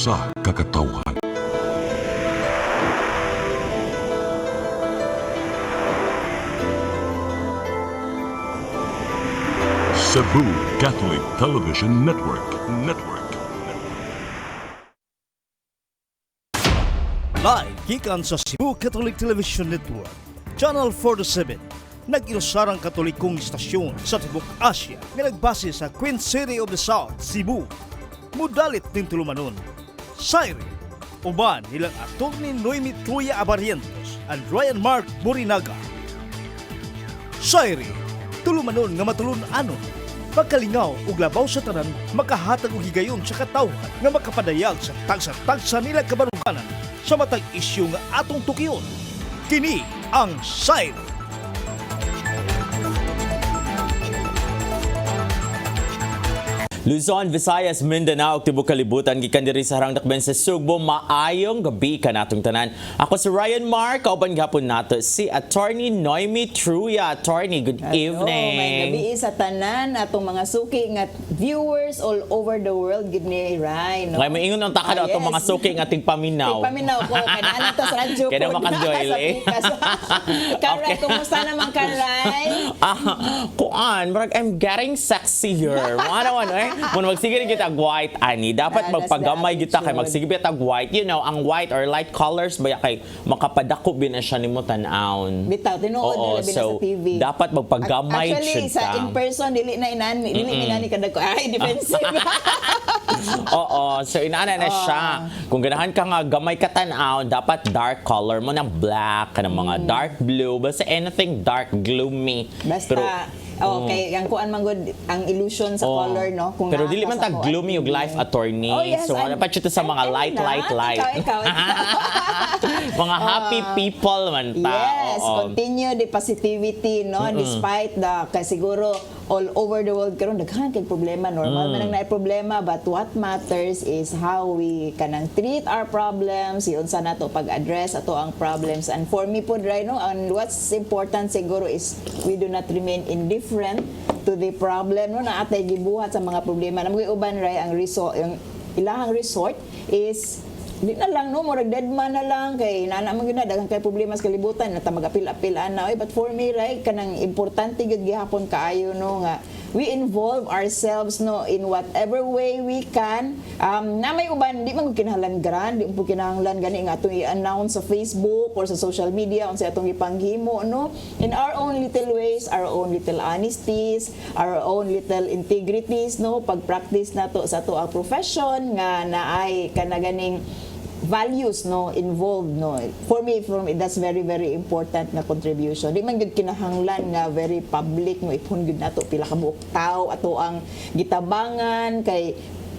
sa kakatawhan. Cebu Catholic Television Network. Live gikan sa Cebu Catholic Television Network, Channel 47, nag-iusarang katolikong istasyon sa Tibok Asia nga nagbase sa Queen City of the South, Cebu. Mudalit ng tulumanon, Sairi, uban nilang aktor ni Noemi Truya Abarientos and Ryan Mark Borinaga. Sairi, tulumanon nga matulun-anon, pagkalingaw ug labaw sa tanan, makahatag og higayon sa katawhan nga makapadayag sa tagsa-tagsa nila kabaruganan sa matag isyu nga atong tukiyon. Kini ang Sairi. Luzon, Visayas, Mindanao, ug tibuok kalibutan gikan diri sa harang dakben sa Sugbo. Maayong gabi kanatong tanan. Ako si Ryan Mark, kauban gapon nato si Attorney Noemi Truya. Attorney, good evening. May gabi sa tanan atong mga suki nga viewers all over the world gid ni Ryan. No? Ngay maingon ang taka daw atong mga suki nga tigpaminaw. Tigpaminaw ko kanaan ta sa radyo ko. Kaya makajoy eh. Karay, kumusta naman ka, Ray? Kuan, murag I'm getting sexier. Ano eh? Kung magsige kita white, ani, dapat magpagamay kita kay magsige kita white. You know, ang white or light colors baya kay makapadako bin na siya nimo tan-aon. Bitaw tinuod nila bin sa TV. Dapat magpagamay siya. Actually, sa in person dili na inani kada ko. Ay, defensive. Oo, so inaana na siya. Kung ganahan ka nga gamay ka tan-aon, dapat dark color mo ng black, kanang mga dark blue, basta anything dark, gloomy. Basta okay, ang kuan man good ang illusion sa color, no? Kung pero dili man ta gloomy ug life attorney. Oh, yes, so wala pa siya sa mga light. Ikaw. Mga happy people man ta. Yes, continue the positivity, no? Despite the kay siguro all over the world karon daghan kay problema, normal man ang naay problema, but what matters is how we kanang treat our problems, yun sa nato pag-address ato ang problems. And for me po right, no, and what's important siguro is we do not remain indifferent to the problem, no, na atay gibuhat sa mga problema. Namoy uban ray ang resort, yung ilahang resort is di na lang, no, murag dead man na lang kay nana mo gyud na daghang kay problema sa kalibutan na ta magapil-apilan na. But for me right, kanang importante gyud gihapon kaayo, no, nga we involve ourselves, no, in whatever way we can. Na may uban di man kinahanglan grand, di mo kinahanglan gani nga atong i-announce sa Facebook or sa social media unsa atong ipanghimo, no, in our own little ways, our own little honesties, our own little integrities, no, pag-practice nato sa ato ang profession nga naay kanaganing values, no, involved, no. For me that's very important na contribution. Di man gyud kinahanglan nga very public mo ipon gyud nato pila ka buok tawo ato ang gitabangan kay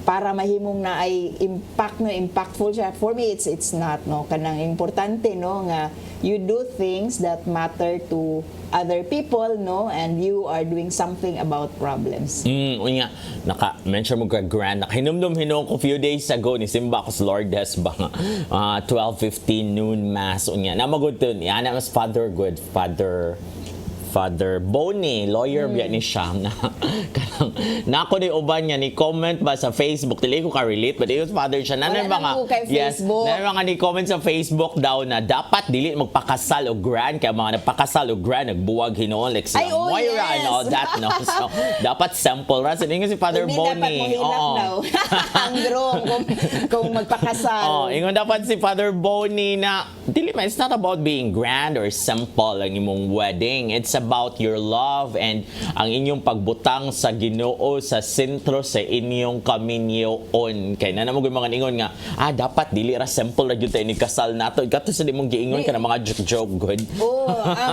para mahimong na ay impact, no, impactful siya. For me it's not, no, kanang importante, no, nga you do things that matter to other people, no, and you are doing something about problems. Unya, naka-mention mo ka grand, nakahinumdum-hinom ko few days ago ni Simba ko sa Lourdes ba 12:15 noon mass. Unya, namagod to ni ana mas Father Bonnie, lawyer biya ni siya na kanang nako ni uban niya ni comment ba sa Facebook, dili ko ka-relate but yung father siya nanay mga ni comment sa Facebook daw na dapat dili magpakasal o grand kaya mga nagpakasal o grand nagbuwag hinuon like si Moira and all that, no, so dapat simple ra sa si Father Bonnie. Ang drone kung magpakasal. Ingon dapat si Father Bonnie na dili man, it's not about being grand or simple ang imong wedding, it's about your love and ang inyong pagbutang sa Ginoo sa sentro sa inyong kaminyoon. Kay na mo mga ingon nga dapat dili ra simple ra gyud tay ni kasal nato. Ikato sa dimong giingon ka na mga joke good.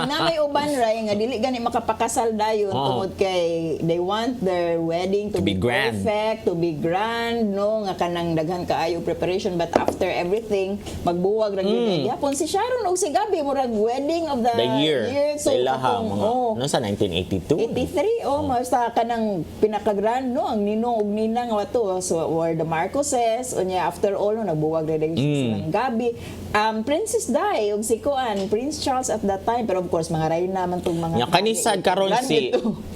Na may uban ray nga dili gani makapakasal dayon tungod kay they want their wedding to be grand. Perfect, to be grand, no, nga kanang daghan kaayo preparation, but after everything magbuwag ra gyud. Yapon si Sharon og si Gabi murag wedding of the year. So ilaha, mga Oo. no, sa 1982. 83, sa kanang pinakagrand, no, ang ninong ug ninang nga wato, so were the Marcoses, unya after all, no, nagbuwag na din silang gabi. Princess Di, ug si Kuan, Prince Charles at that time, pero of course, mga reyna man tong mga... Nya kanisad karon si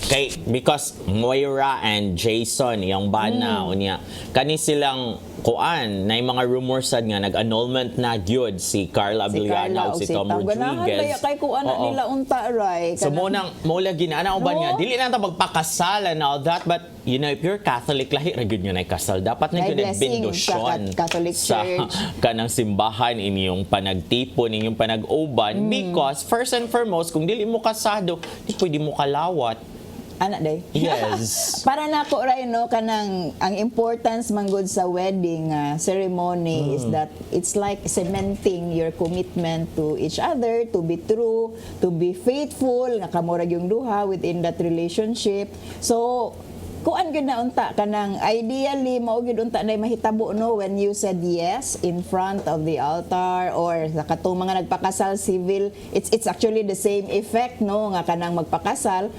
kay because Moira and Jason yung bana unya kani silang kuan na mga rumors sad nga nag-annulment na gyud si Carla Abellana ug si Tom Rodriguez. Kay kuan nila unta ray. So mo lagi na ana uban nga dili na ta magpakasal and all that, but you know, if you're Catholic, lahi ra gyud nga kasal, dapat na gyud bendosyon Catholic Church kanang simbahan inyong panagtipon, inyong panag-uban, because first and foremost kung dili mo kasado, di pwede mo kalawat. Anak day. Yes. Para nako ray no kanang ang importance man gud sa wedding ceremony is that it's like cementing your commitment to each other, to be true, to be faithful, nga kamurag yung duha within that relationship. So kuan gyud na unta kanang ideally mao gyud unta na mahitabo no when you said yes in front of the altar or sa katong mga nagpakasal civil, it's actually the same effect no nga kanang magpakasal.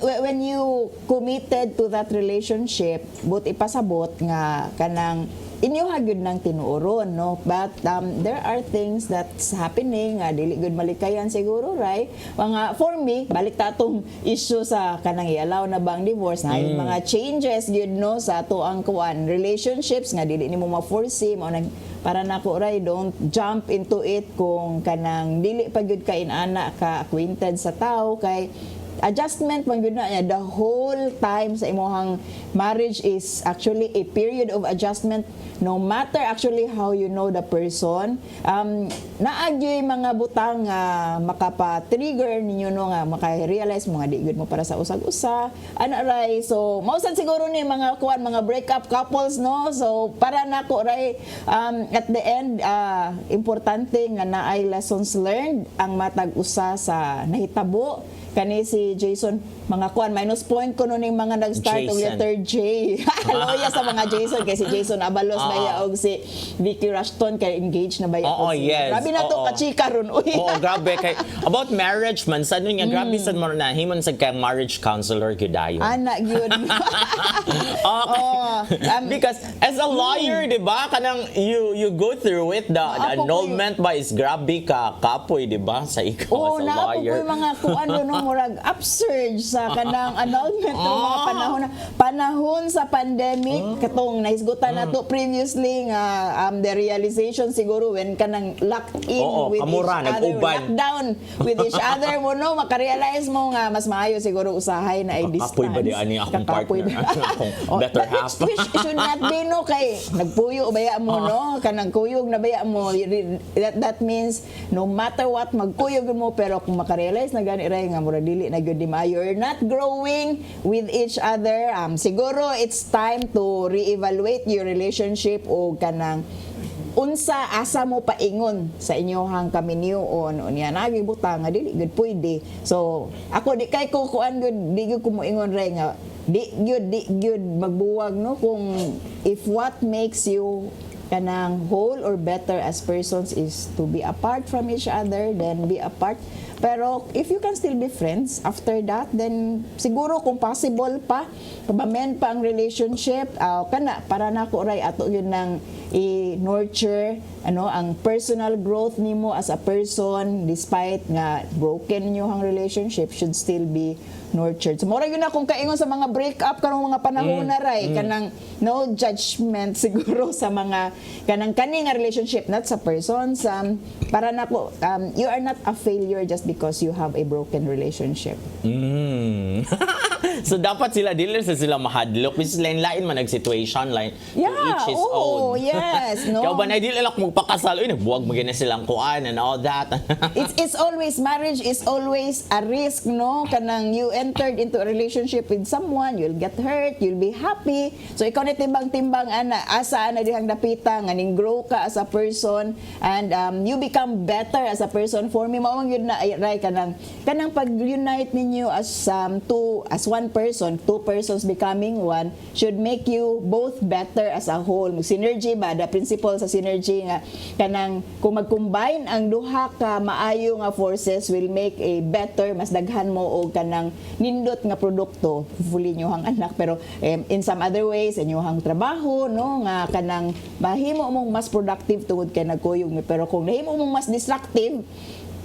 When you committed to that relationship, but ipasabot nga kanang inyo hagyud nang tinuoron no, but there are things that's happening nga dili gud malikayan siguro right mga for me balik ta atong issue sa kanang i-allow na bang divorce na mga changes gyud no sa ato ang kuan relationships nga dili nimo ma-foresee mo nang para nako ray don't jump into it kung kanang dili pa gyud ka inana ka acquainted sa tao kay adjustment man gyud na niya the whole time sa imong marriage is actually a period of adjustment no matter actually how you know the person. Naagyoy mga butang nga makapa-trigger ninyo no nga maka-realize mo nga di good mo para sa usag-usa ana ray, so mausad siguro ni mga kuan mga breakup couples no, so para nako ray at the end importante nga naay lessons learned ang matag usa sa nahitabo kani si Jason mga kuan minus point ko no ning mga nag-start og letter J. Loya sa mga Jason kay si Jason Abalos baya og si Vicky Rushton kay engaged na baya og yes. Grabe na to ka-chika ron uy. Oo, grabe kay about marriage man sad nga grabe sad mo na himon sad kay marriage counselor gyud ayo. Ana gyud. Because as a lawyer, di ba, kanang you go through it, the annulment ba is grabe ka kapoy, di ba, sa ikaw as a lawyer. Oo, mga kuan no murag upsurge sa kanang annulment ng mga panahon sa pandemic katong nahisgutan nato previously nga the realization siguro when kanang locked in with kamura, each other, lockdown with each other mo no makarealize mo nga mas maayo siguro usahay na ay distance. Kakapoy ba di ani akong partner? Akong better half. Which should not be no kay nagpuyo baya mo no kanang kuyog na baya mo that means no matter what magkuyog mo pero kung makarealize na gani ray nga mura dili na gyud ma you're not growing with each other, siguro it's time to reevaluate your relationship o kanang unsa asa mo paingon sa inyohang kaminyoon unya nagibutang nga dili gud pwede. So ako di kay ko kuan gud di gud ko moingon ray nga di gyud magbuwag no kung if what makes you kanang whole or better as persons is to be apart from each other, then be apart. Pero if you can still be friends after that, then siguro kung possible pa pabamend pa ang relationship kana para nako ray ato yun nang i-nurture ang personal growth nimo as a person despite nga broken niyo ang relationship should still be nurtured. So mura yun na kung kaingon sa mga breakup kanang mga panahon na ray kanang no judgment siguro sa mga kanang kani nga relationship not sa persons para nako you are not a failure just because you have a broken relationship. So dapat sila dili sila mahadlok bis lain man nag situation line each his own. Yes, no. Kaya ba na dili lang magpakasal uy nagbuwag magina silang kuan and all that. it's always marriage is always a risk no kanang you entered into a relationship with someone, you'll get hurt, you'll be happy. So ikaw ni timbang-timbang ana asa ana dihang dapita nga ning grow ka as a person and you become better as a person. For me mao gyud na ray kanang pag-unite ninyo as one person, two persons becoming one should make you both better as a whole. Synergy ba dapat principle sa synergy nga kanang kung mag-combine ang duha ka maayo nga forces will make a better, mas daghan mo og kanang nindot nga produkto hopefully nyohang anak, pero in some other ways inyohang trabaho no nga kanang mahimo mong mas productive tungod kay nagkuyog mi, pero kung nahimo mong mas destructive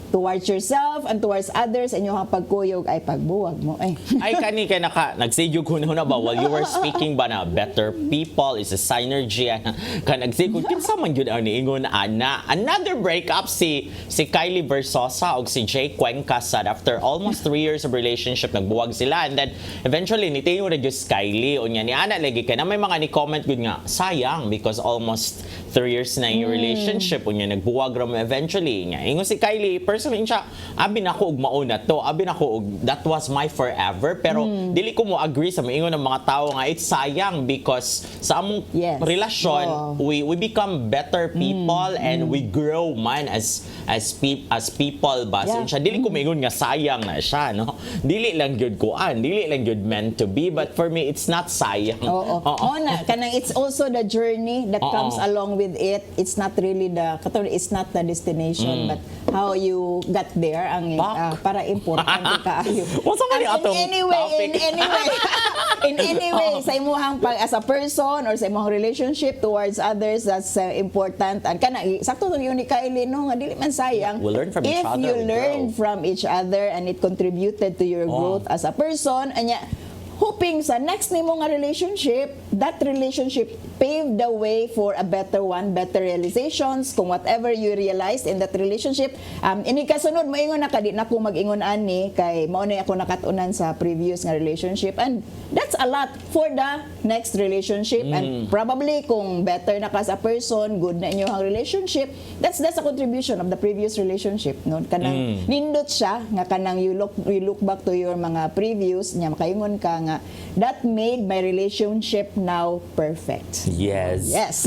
towards yourself and towards others, inyohang pagkuyog ay pagbuwag mo. Ay kani kay nagsidyog na ba while you were speaking ba na better people is a synergy ka nagsidyog kinsa man gyud ang niingon ana. Another breakup si Kylie Versosa og si Jay Cuenca sad after almost 3 years of relationship nagbuwag sila, and then eventually nitingon na just Kylie unya ni ana lagi kay na may mga ni comment gud nga sayang because almost 3 years na yung relationship unya nagbuwag ra mo eventually nya ingon si Kylie personally siya abi na ko og mauna to, abi na ko og that was my forever, pero dili ko mo agree sa maingon ng mga tao nga it's sayang because sa among relasyon we become better people and we grow man as people ba so siya dili ko maingon nga sayang na siya no, dili lang gyud kuan, dili lang gyud meant to be, but for me it's not sayang. Na kanang it's also the journey that comes along with it. It's not really it's not the destination but how you got there ang para importante kaayo. In any way sa imuhang as a person or sa imuhang relationship towards others, that's important. And kana sakto ni Kylie no nga dili man sayang we'll learn from if each other, you learn from each other and it contributed to your growth as a person, anya hoping sa next nimo nga relationship, that relationship paved the way for a better one, better realizations kung whatever you realized in that relationship. Ini kasunod moingon na kadi na ko mag-ingon ani kay mao na ako nakatunan sa previous nga relationship, and that's a lot for the next relationship. And probably kung better na ka sa person, good na inyo ang relationship, that's a contribution of the previous relationship no, kanang nindot siya nga kanang you look back to your mga previous nya makaingon ka nga that made my relationship now perfect. Yes.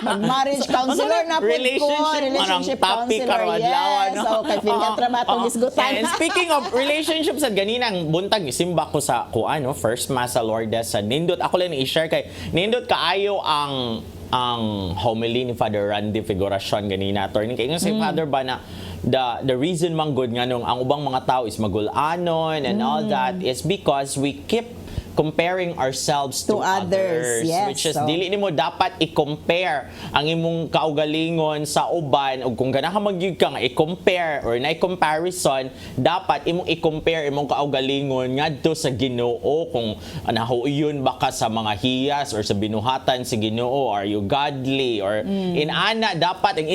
Mag-marriage counselor na po ko. Relationship counselor. Yes. So, kay Pilgatra matong isgutan. And speaking of relationships, at ganinang buntag, isimba ko sa first mass sa Lourdes sa Nindot. Ako lang i-share kay Nindot kaayo ang homily ni Father Randy Figuracion ganina. Attorney kay si Father ba na the reason man good nga nung ang ubang mga tao is magulanon and all that is because we keep comparing ourselves to others. Yes, which is dili nimo dapat i-compare ang imong kaugalingon sa uban, ug kung ganahan magyud ka nga i-compare or na comparison, dapat imong i-compare imong kaugalingon ngadto sa Ginoo kung nahuyon ba ka sa mga hiyas or sa binuhatan si Ginoo, are you godly or inana dapat ang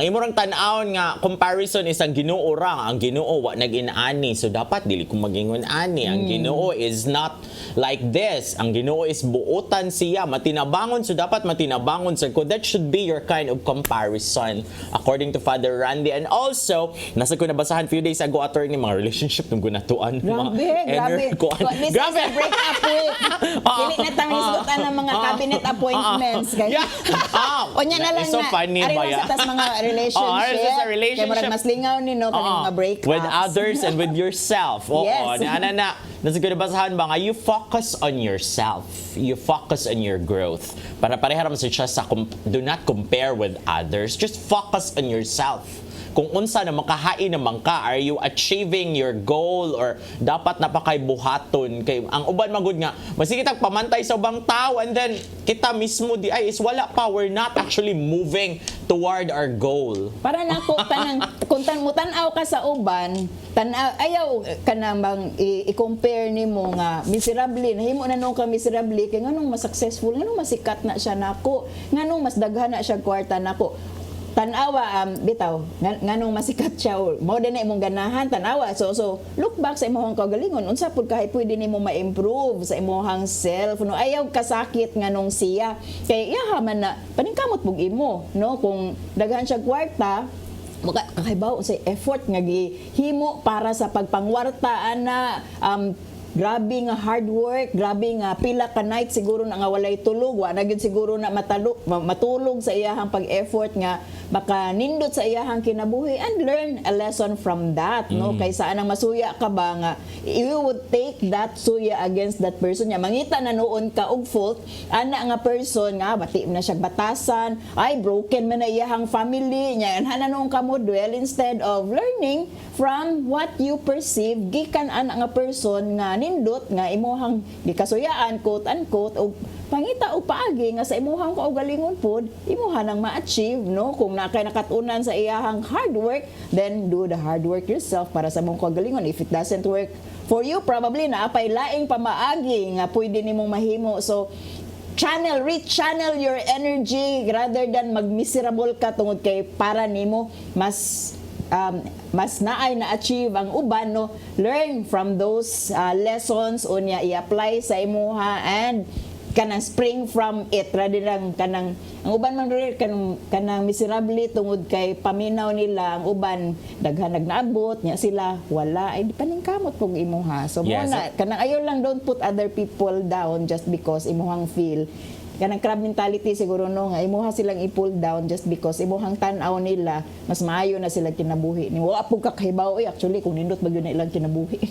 imong tan-awon nga comparison is ang Ginoo ra, ang Ginoo wa nag-inani, so dapat dili ko magingon ani ang Ginoo is not like this. Ang Ginoo is buotan siya, matinabangon, so dapat matinabangon sa ko. That should be your kind of comparison according to Father Randy. And also, nasa ko nabasahan few days ago attorney mga relationship nung gunatuan. Grabe. This is a breakup week. Dili na tang isgutan ng mga cabinet appointments. Onya na lang so funny ba yan? Sa mga relationship. Kaya marag mas lingaw ni no kaning mga breakups. With others and with yourself. Nasa ko nabasahan ba nga, you focus on yourself. You focus on your growth. Para pareha naman siya sa do not compare with others. Just focus on yourself. Kung unsa na makahain naman ka, are you achieving your goal or dapat napakay buhaton kay ang uban magud nga masige tag pamantay sa ubang tao and then kita mismo di ay is wala pa, we're not actually moving toward our goal. Para nako kanang kung tan-aw ka sa uban, ayaw kanang bang i-compare nimo nga miserable nahimo na nung ka miserable kay nganong mas successful, nganong masikat na siya nako, nganong mas daghan na siya kwarta nako. Tanawa bitaw nganong masikat siya mao din na imong ganahan tanawa, so look back sa imong kaugalingon unsa pud kay pwede nimo ma-improve sa imong self no, ayaw kasakit nganong siya kay iya man na paningkamot pug imo no, kung daghan siya kwarta kakaibaw sa effort nga gihimo para sa pagpangwarta ana grabe nga hard work, grabe nga pila ka night siguro na nga walay tulog, wa na gyud siguro na matulog sa iyahang pag-effort nga baka nindot sa iyahang kinabuhi, and learn a lesson from that, no? Kaysa anang masuya ka ba nga you would take that suya against that person nya, mangita na noon ka og fault ana nga person nga bati na siya batasan, ay broken man na iyahang family nya, ana noon ka mo dwell instead of learning from what you perceive gikan ana nga person nga nindot nga imuhang gikasuyaan quote unquote og pangita og paagi nga sa imuhang kaugalingon pod imuha nang ma-achieve, no? Kung nakay nakatunan sa iyahang hard work, then do the hard work yourself para sa imong kaugalingon. If it doesn't work for you, probably naapay laing pamaagi nga pwede nimong mahimo. So rechannel your energy rather than mag-miserable ka tungod kay para nimo mas naay na-achieve ang uban, no? Learn from those lessons unya i-apply sa imuha and kanang spring from it rather than kanang ang uban man rin kanang miserable tungod kay paminaw nila, ang uban daghan nagnaabot nya sila wala, ay di pa ning kamot pug imuha. So Yes. muna kanang ayaw lang, don't put other people down just because imuhang feel kanang crab mentality siguro, no, nga imuha silang i-pull down just because imuhang tan-aw nila mas maayo na sila kinabuhi ni wa pug kakahibaw actually kung nindot ba gyud na ilang kinabuhi.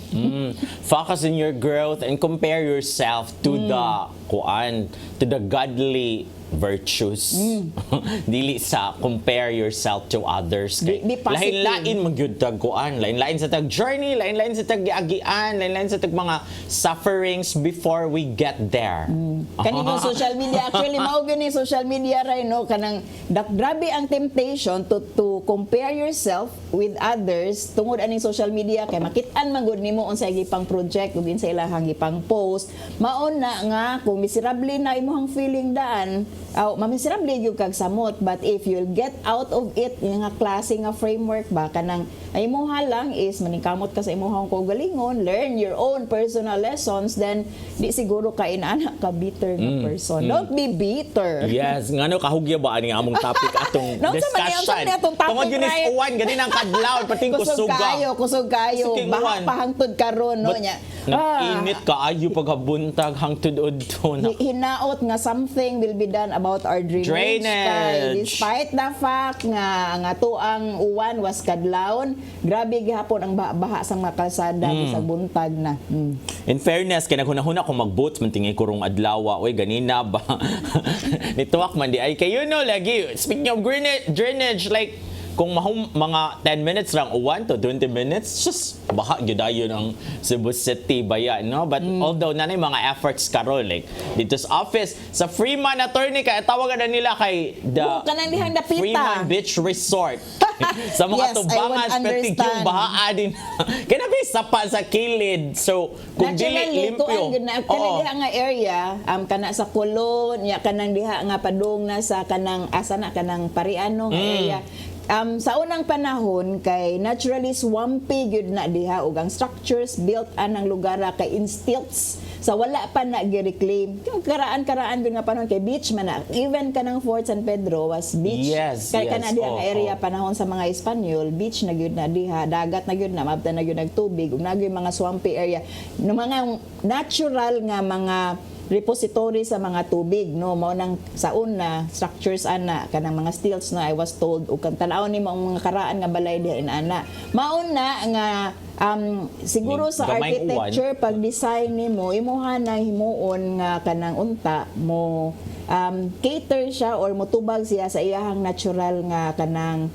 Focus on your growth and compare yourself to the godly virtues. Dili sa compare yourself to others. Kay Be positive. lain-lain magyud tag kuan, lain-lain sa tag journey, lain-lain sa tag giagian, lain-lain sa tag mga sufferings before we get there. Kanang social media actually mao gani social media ray, no, kanang grabe ang temptation to compare yourself with others tungod aning social media kay makit-an man gud nimo unsay gipang project ug sa ilahang gipang post, mao na nga kung miserable na imuhang feeling daan, mamiserable gyud kag samot, but if you'll get out of it yung nga klase nga framework ba kanang ay imuha lang is maningkamot ka sa imuhang kaugalingon, learn your own personal lessons, then di siguro ka inana ka bitter nga person. Don't be bitter. Yes, ngano kahugya ba ani among topic atong No, sa discussion. mali, atong topic, Tungod yun is right? uwan gani nang kadlaw pating kusuga. Kusog kayo. Sige, Baha uwan. pahangtod karon, no But nya. nag-init kaayo paghabuntag hangtod udto na. Hinaot nga something will be done about our drainage. Drainage. Kay, despite the fact nga tuang uwan was kadlawon, grabe gihapon ang baha sa mga kalsada bisag buntag na. In fairness, kay naghunahuna kung mag-boots man tingay kurong adlaw, oy ganina ba. Nituwak man di ay kayo no lagi. Speaking of drainage, like kung mga 10 minutes lang uwan to 20 minutes, just baha gyud ayon ang Cebu City baya, no? But although nanay mga efforts karon like dito sa office sa Freeman attorney kay tawagan na nila kay the kanang dihang dapita. Freeman Beach Resort. Sa mga Yes, I tubangan would petig yung understand. bahaa din. Kaya na sapa sa kilid. So kung dili limpyo. Kanang diha nga area, kana sa Colon, nya kanang diha nga padung na sa kanang asa na kanang Pariano nga area. Sa unang panahon kay naturally swampy gyud na diha ug ang structures built anang lugar kay in stilts sa wala pa na gi-reclaim. Yung karaan gyud nga panahon kay beach man na. Even kanang Fort San Pedro was beach. Yes, kay yes. kana diha nga area panahon sa mga Espanyol, beach na gyud na diha, dagat na gyud na, mabta na gyud nagtubig ug nagyoy mga swampy area. No mga natural nga mga repository sa mga tubig, no, mao nang sa una structures ana kanang mga stilts na I was told ug kan tan-aw nimo ang mga karaan nga balay diha inana mao na nga siguro sa Gamay architecture pag design nimo imuha nang himuon nga kanang unta mo cater siya or motubag siya sa iyahang natural nga kanang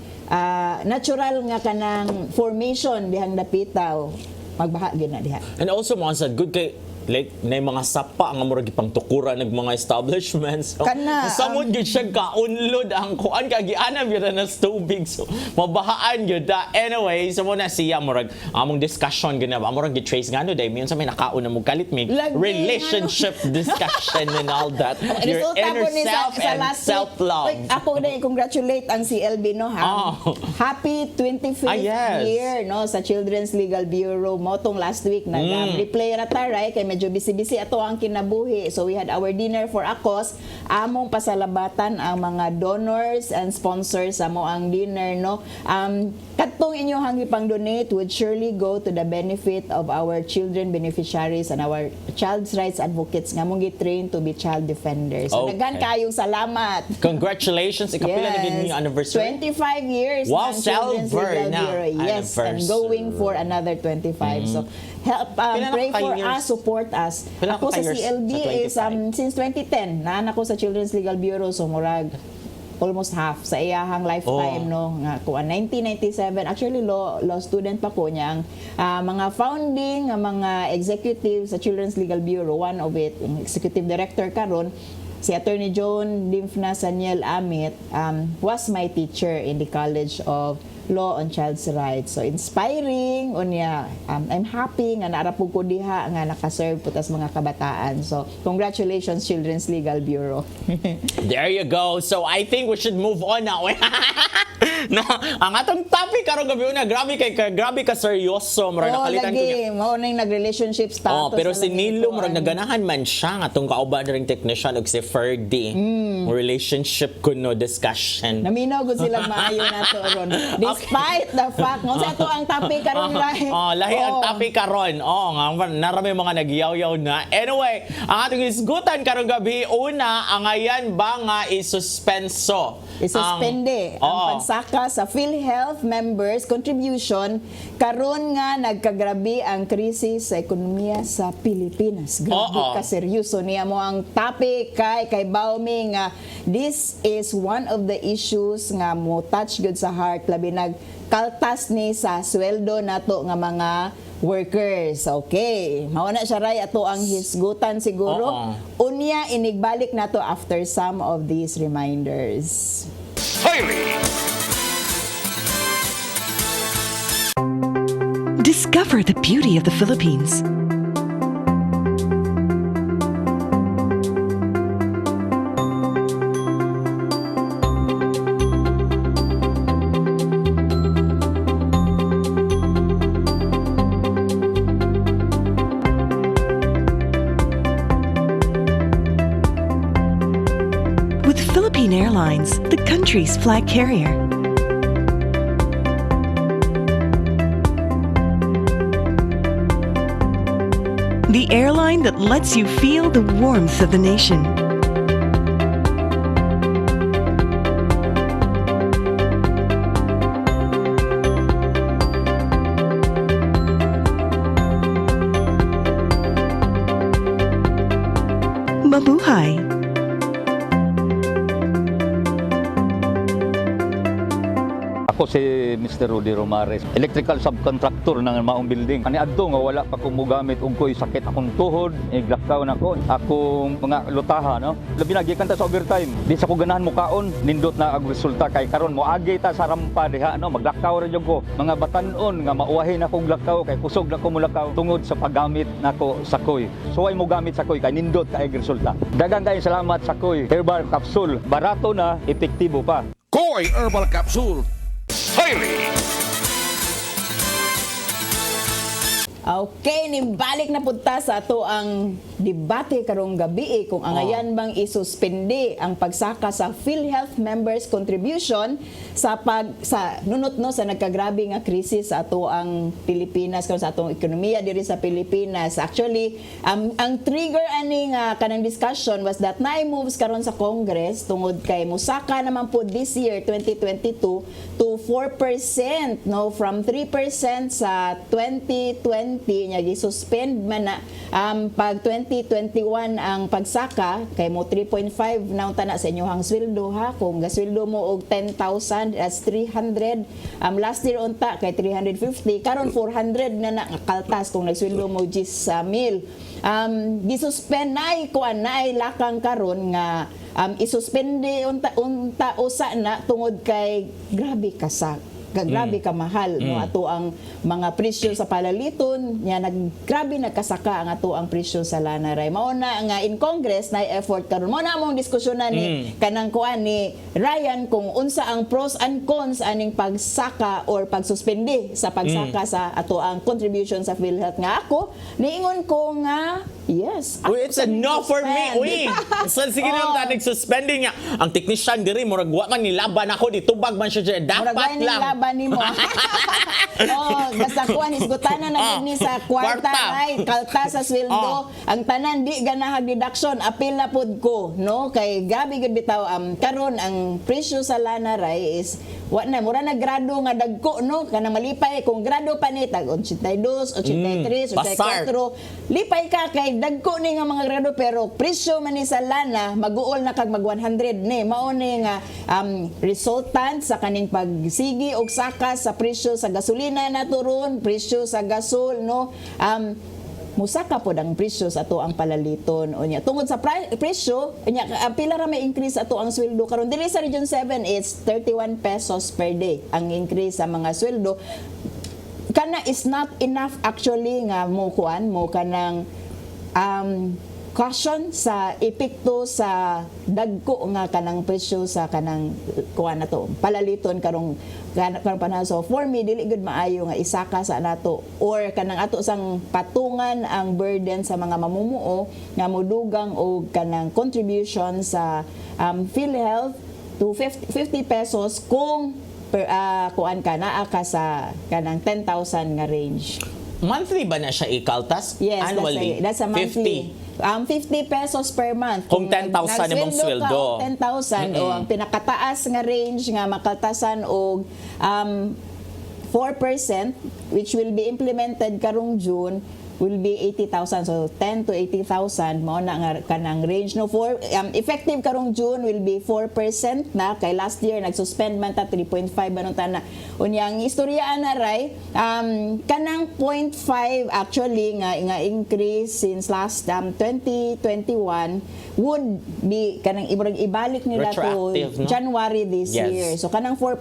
formation dihang dapitaw magbaha gyud na diha. And also mo sa good kay like na mga sapa nga murag ipang tukura nag mga establishments. Kana, samot gyud siya kaunlod ang kuan kagiana gyud na sa tubig. So mabahaan gyud da. Anyway, so mo na siya murag among discussion gyud na murag gi-trace ngano day minsan may nakaon na mo kalit me Lagi, relationship discussion and all that. Your Resulta inner po ni self sa and last week. self-love. Oy, ako na congratulate ang CLB, no, ha. Oh. Happy 25th Yes. year, no, sa Children's Legal Bureau mo tong last week nag replay ra taray kay medyo medyo busy-busy ato ang kinabuhi. So we had our dinner for ACOS. Among pasalabatan ang mga donors and sponsors sa mo ang dinner, no. Katong inyong ipang donate would surely go to the benefit of our children beneficiaries and our child's rights advocates nga mong gi-train to be child defenders. So Okay. daghan kayong salamat. Congratulations, ikapila na din yung anniversary. 25 years Wow, ng Children's silver Legal na Bureau. Yes, and anniversary. going for another 25. So help, Pila na pray ka for years? us, support us. Pila Ako ka sa years CLB sa is 25? since 2010. Naan ako sa Children's Legal Bureau, so murag almost half sa iyahang lifetime, no, nga kuan 1997. Actually law student pa ko niya. Ang mga founding mga executives sa Children's Legal Bureau, one of it ang executive director karon si Attorney John Dimfna Saniel Amit, was my teacher in the College of Law on Child's Rights. So inspiring unya. I'm happy nga naarapog ko diha nga nakaserve putas mga kabataan. So congratulations Children's Legal Bureau. There you go. So I think we should move on now. No, ang atong topic karong gabi una, grabe ka seryoso, mura nakalitan ko niya. Lagi mao nang nag-relationship status. Pero si na lang Nilo ito, murag naganahan man siya nga tong kauban ring technician og si Ferdy. Relationship kuno discussion. Naminaw gud sila maayo na to ron. Despite the fact nga sa ato ang topic karon lahi. Lahi ang topic karon. Nga narami mga nagyaw-yaw na. Anyway, ang ating isgutan karong gabi una, ang ayan ba nga isuspenso. Isuspende ang pagsaka sa PhilHealth members contribution karon nga nagkagrabe ang krisis sa ekonomiya sa Pilipinas. Grabe ka seryoso niya mo ang topic kay Baumi nga this is one of the issues nga mo touch good sa heart labi nagkaltas ni sa sweldo nato nga mga workers. Okay. Mao na siya ray ato ang hisgutan siguro. Unya inigbalik nato after some of these reminders. Discover the beauty of the Philippines. With Philippine Airlines, the country's flag carrier. The airline that lets you feel the warmth of the nation. Mabuhay! Ako si Mr. Rudy Romares, electrical subcontractor ng maong building. Kaniadto nga wala pa ko mogamit og ko'y sakit akong tuhod, iglakaw na ko. Akong mga lutaha, no? Labi na gikan ta sa overtime. Di sa ko ganahan mo kaon, nindot na ang resulta kay karon mo agi ta sa rampa diha, no? Maglakaw ra jud ko. Mga batan-on nga mauwahi na kong lakaw kay kusog na ko mulakaw tungod sa paggamit nako sa koy. So ay mo gamit sa koy kay nindot kay resulta. Daghang kay salamat sa koy. Herbal capsule, barato na, epektibo pa. Koy Herbal Capsule. Okay, nimbalik na punta sa ato ang debate karong gabi kung angayan bang isuspende ang pagsaka sa PhilHealth members contribution sa nunot no sa nagkagrabe nga krisis sa ato ang Pilipinas karon sa atong ekonomiya diri sa Pilipinas. Actually, ang trigger ani nga kanang discussion was that naay moves karon sa Congress tungod kay musaka naman po this year 2022 to 4%, no, from 3% sa 2020 niya gi-suspend man na pag 2021 ang pagsaka kay mo 3.5 na unta na sa inyohang sweldo ha, kung gasweldo mo og 10,000 as 300 last year unta kay 350 karon 400 na kaltas kung nagsweldo mo 10,000 gisuspend nay kuan nay lakang karon nga isuspende unta usa na tungod kay grabe ka mahal no ato ang mga presyo sa palaliton nya grabe nagkasaka ang ato ang presyo sa lanaray mao na nga in Congress na effort karon mao na among diskusyonan ni kanang kuan ni Ryan kung unsa ang pros and cons aning pagsaka or pagsuspende sa pagsaka sa ato ang contribution sa PhilHealth nga ako niingon ko nga Yes. Uy, it's a no for me. Uy, so, sige Oh. naman nag-suspending niya. Ang technician diri, murag wa man nilaban ako, ditubag man siya dyan. Dapat Murag wala lang. laban nimo. Oh, basta kuan isgutanan na gid ni sa kwarta Kwarta. right, kalta sa sweldo. Ang tanan di ganahag deduction, apil na pud ko, no? Kay gabi gud bitaw karon ang presyo sa lana ray is wa na mura na grado nga dagko, no? Kanang malipay kung grado pa ni tag 82, 83, basar. 84. Lipay ka kay dagko ni nga mga grado pero presyo man ni sa lana maguol na kag mag 100 ni mao ni nga resultant sa kaning pagsigi og saka sa presyo sa gasolina naturon, presyo sa gasol, no? Musaka pod ang presyo sa ato ang palaliton unya tungod sa presyo unya pila ra may increase ato ang sweldo karon diri sa Region 7 is 31 pesos per day ang increase sa mga sweldo kana is not enough actually nga mo kuan mo kanang caution sa epekto sa dagko nga kanang presyo sa kanang kuan nato palaliton karong panahon. So for me dili gud maayo nga isaka sa nato or kanang ato sang patungan ang burden sa mga mamumuo nga modugang og kanang contribution sa PhilHealth to 50 pesos kung kuan ka naa ka sa kanang 10,000 nga range. Monthly ba na siya ikaltas? Yes, Annually? that's a monthly. 50 pesos per month. Kung 10,000 imong sweldo. 10,000 o ang pinakataas nga range nga makaltasan og 4% which will be implemented karong June will be 80,000. So 10 to 80,000 mao na nga kanang range no for effective karong June will be 4% na kay last year nag-suspend man ta 3.5 anong tana. Unyang istoryaan na ray kanang 0.5 actually nga increase since last 2021 would be kanang ibalik nila to Retroactive, no? January this Yes. year. So kanang 4%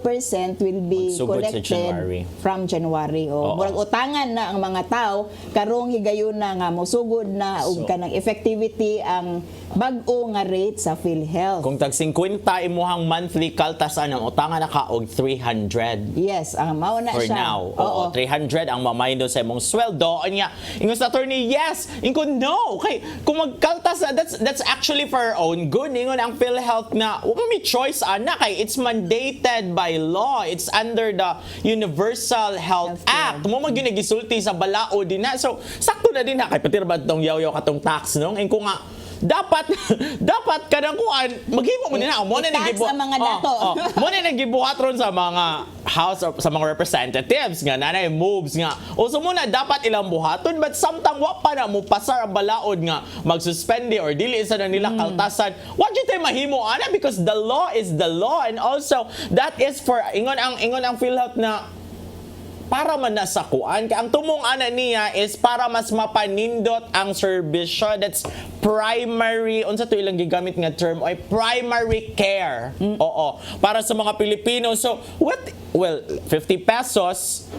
will be Magsugod sa January. collected from January. O Oo. murag utangan na ang mga tao karong higayon na nga mosugod na og kanang effectivity ang bag-o nga rate sa PhilHealth. Kung tag 50 imuhang monthly kaltasan ang utangan na ka og 300. Yes, mao na For siya. now. Oo, 300 ang mamaydo sa imong sweldo. Anya, ingon sa attorney, yes. Ingon, no. Okay, kung magkaltas na, that's actually for our own good. Ingon ang PhilHealth na, wala may choice, ana. Kay it's mandated by law. It's under the Universal Health Healthcare. Act. Mo magisulti sa balao din na. So, sakto na din na. Kay patir ba itong yaw-yaw katong tax, no? Ingon ko nga, dapat kanang kuan maghimo mo nila mo na I-tax nagibuhat ang mga dato. mo na nagibuhat ron sa mga house or sa mga representatives nga nanay moves nga so muna dapat ilang buhaton but samtang wa pa na mo pasar ang balaod nga magsuspende or dili isa na nila kaltasan what you tayo mahimo ana because the law is the law and also that is for ingon ang PhilHealth na para man na sa kuan. Ang tumong ana niya is para mas mapanindot ang serbisyo. That's primary, unsa to ilang gigamit nga term, ay primary care. Oo. Para sa mga Pilipino. So, well, 50 pesos,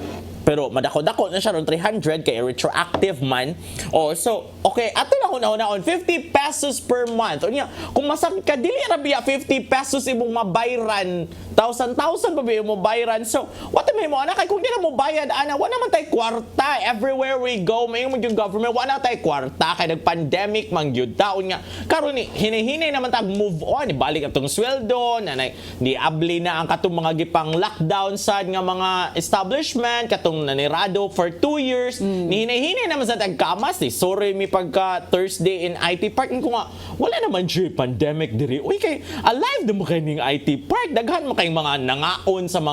pero madako-dako na siya ron 300 kay retroactive man. Oh, so okay, ato lang una-una 50 pesos per month. Unya, kung masakit ka dili ra biya 50 pesos imong mabayran, 1,000 pa biya mo bayran. So, what may mo ana kay kung di na mo bayad ana, wala man tay kwarta everywhere we go. May yung government wala tay kwarta kay nag-pandemic man gyud taon nga. Karon ni hinihinay naman tag move on, ibalik atong sweldo, nanay ni abli na ang katong mga gipang lockdown sad nga mga establishment katong nanirado for 2 years ni hinay naman sa tagkamas ni sorry mi pagka Thursday in IT Park ko nga wala naman diri pandemic diri uy kay alive na mo kay ning IT Park daghan mo kay mga nangaon sa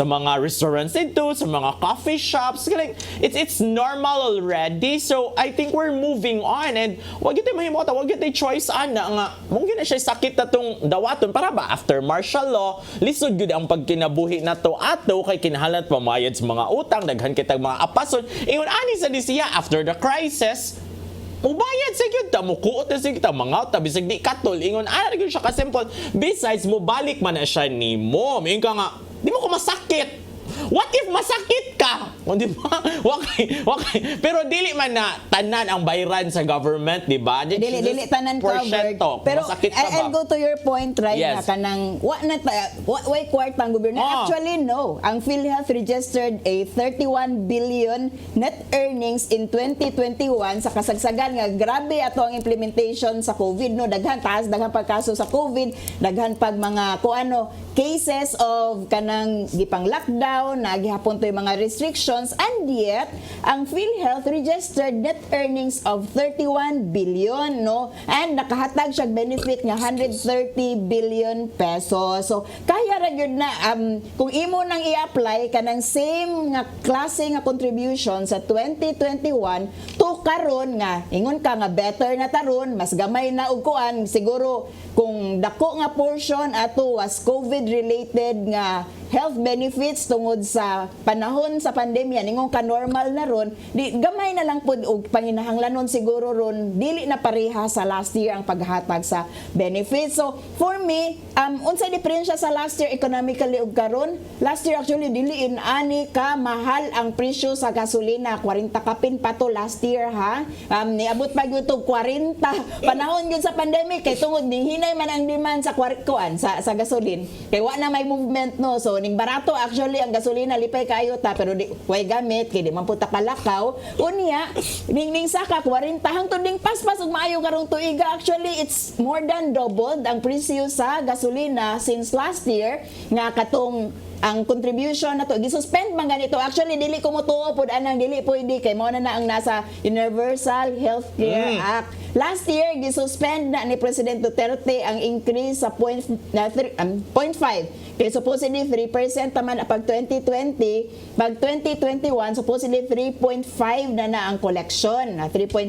mga restaurants dito sa mga coffee shops like it's normal already so I think we're moving on and wag gyud mahimo ta wag gyud choice ana nga mong gyud na siya sakit atong dawaton para ba after martial law lisod gyud ang pagkinabuhi nato ato kay kinahanglan pamayad sa mga utang daghan kitag mga apason ingon ani sa disiya after the crisis mubayad sa gyud ta mo kuot na sig ta mga ta bisag di katol ingon ana gyud siya ka simple besides mo balik man na siya nimo ingon ka nga di mo ko masakit What if masakit ka? O, di ba? Wakay. Pero dili man na tanan ang bayran sa government, di ba? Dili tanan covered. Pero masakit ka ba? I'll go to your point, right, Yes. na kanang way kwartang gobyerno. Actually, no. Ang PhilHealth registered a 31 billion net earnings in 2021 sa kasagsagan nga grabe ato ang implementation sa COVID, no. Daghan pagkaso sa COVID, daghan pag mga cases of kanang gipang lockdown, nagihapon to yung mga restrictions, and yet ang PhilHealth registered net earnings of 31 billion, no, and nakahatag siya benefit nga 130 billion pesos. So kaya ra gyud na kung imo nang i-apply kanang same nga klase nga contribution sa 2021 to karon nga ingon ka nga better na taron, mas gamay na og kuan, siguro kung dako nga portion ato was COVID related nga health benefits tungod sa panahon sa pandemya ningong ka-normal na ron, di gamay na lang pud og panginahanglanon siguro ron, dili na pareha sa last year ang paghatag sa benefits. So for me, unsay diferensya sa last year economically ug karon? Last year actually dili ani ka mahal ang presyo sa gasolina, 40 kapin pa to last year, ha. Niabot pa gyud to 40 panahon gyud sa pandemic kay tungod ni hinay man ang demand sa sa gasolin. Kay wa na may movement, no. So ning barato actually ang gasolina lipay kayo ta, pero di way gamit kay di man puta kalakaw. Unya ning saka 40 hangtod ding paspas ug maayo karong tuiga, actually it's more than doubled ang presyo sa gasolina since last year nga katong ang contribution na to gisuspend man ganito. Actually dili ko motuo pud anang dili pwede kay mao na ang nasa Universal Healthcare Act. Last year gisuspend na ni President Duterte ang increase sa 0.5 kay supposedly 3% naman pag 2020, pag 2021 supposedly 3.5 na ang collection, 3.5%